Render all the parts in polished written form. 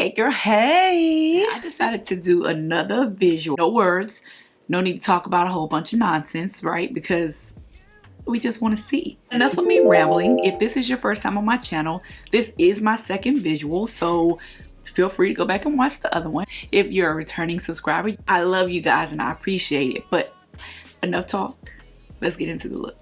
Hey girl, hey! I decided to do another visual. No words, no need to talk about a whole bunch of nonsense, right? Because we just want to see. Enough of me rambling. If this is your first time on my channel, this is my second visual, so feel free to go back and watch the other one. If you're a returning subscriber, I love you guys and I appreciate it. But enough talk. Let's get into the look.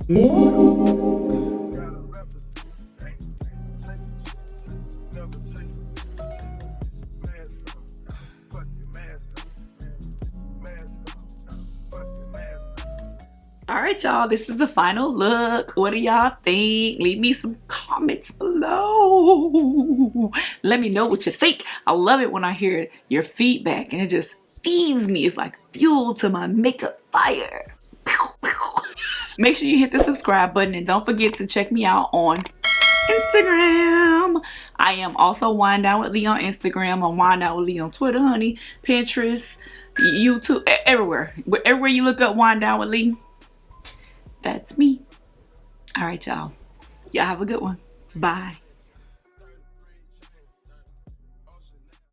All right, y'all, this is the final look. What do y'all think? Leave me some comments below. Let me know what you think. I love it when I hear your feedback, and it just feeds me. It's like fuel to my makeup fire. Make sure you hit the subscribe button, and don't forget to check me out on Instagram. I am also Wind Down with Lee on Instagram. I'm Wind Down with Lee on Twitter, honey, Pinterest, YouTube, everywhere. Everywhere you look up Wind Down with Lee, that's me. All right, y'all. Y'all have a good one. Bye.